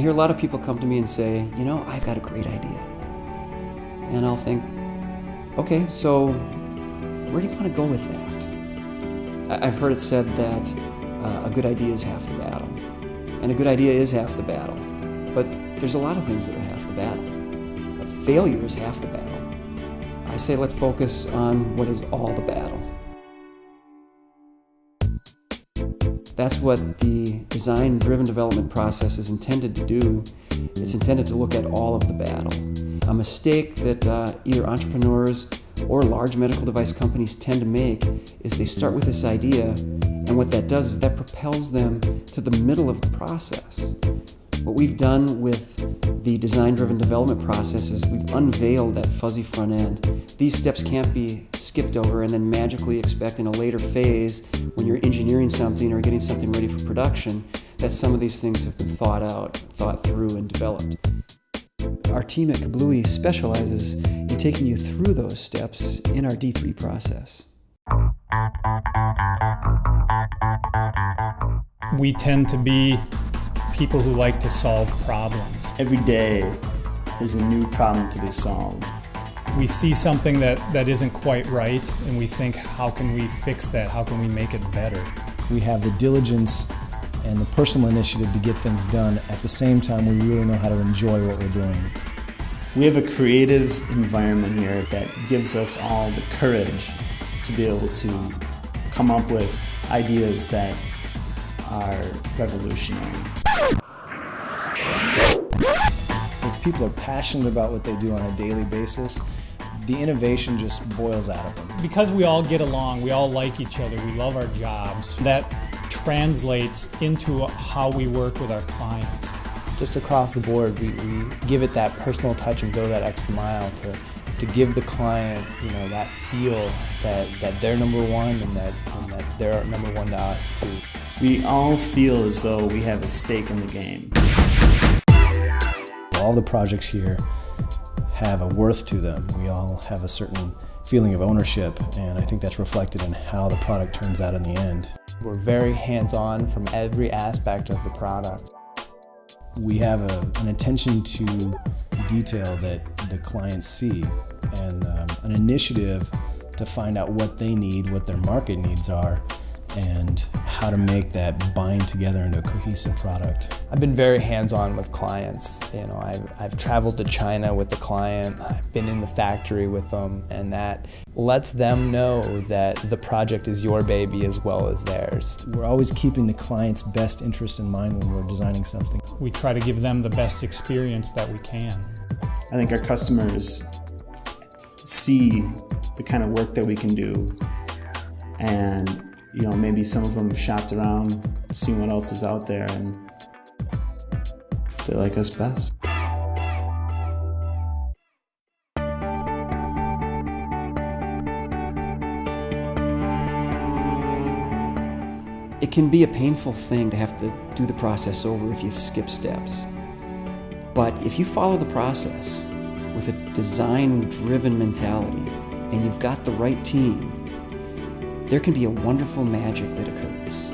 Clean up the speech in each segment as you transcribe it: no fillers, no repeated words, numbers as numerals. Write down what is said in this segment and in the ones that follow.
I hear a lot of people come to me and say, I've got a great idea. And I'll think, okay, so where do you want to go with that? I've heard it said that a good idea is half the battle. And a good idea is half the battle. But there's a lot of things that are half the battle. But failure is half the battle. I say let's focus on what is all the battle. That's what the design-driven development process is intended to do. It's intended to look at all of the battle. A mistake that either entrepreneurs or large medical device companies tend to make is they start with this idea, and what that does is that propels them to the middle of the process. What we've done with the design-driven development process is we've unveiled that fuzzy front end. These steps can't be skipped over and then magically expect in a later phase, when you're engineering something or getting something ready for production, that some of these things have been thought out, thought through, and developed. Our team at Kablooe specializes in taking you through those steps in our D3 process. We tend to be people who like to solve problems. Every day, there's a new problem to be solved. We see something that isn't quite right, and we think, how can we fix that? How can we make it better? We have the diligence and the personal initiative to get things done. At the same time, we really know how to enjoy what we're doing. We have a creative environment here that gives us all the courage to be able to come up with ideas that are revolutionary. If people are passionate about what they do on a daily basis, the innovation just boils out of them. Because we all get along, we all like each other, we love our jobs, that translates into how we work with our clients. Just across the board, we give it that personal touch and go that extra mile to give the client, that feel that they're number one and that they're number one to us too. We all feel as though we have a stake in the game. All the projects here have a worth to them. We all have a certain feeling of ownership, and I think that's reflected in how the product turns out in the end. We're very hands-on from every aspect of the product. We have an attention to detail that the clients see, and an initiative to find out what they need, what their market needs are, and how to make that bind together into a cohesive product. I've been very hands-on with clients. I've traveled to China with the client, I've been in the factory with them, and that lets them know that the project is your baby as well as theirs. We're always keeping the client's best interest in mind when we're designing something. We try to give them the best experience that we can. I think our customers see the kind of work that we can do, and maybe some of them have shopped around, seen what else is out there, and they like us best. It can be a painful thing to have to do the process over if you've skipped steps. But if you follow the process with a design-driven mentality and you've got the right team, there can be a wonderful magic that occurs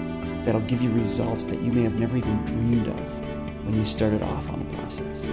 that'll give you results that you may have never even dreamed of when you started off on the process.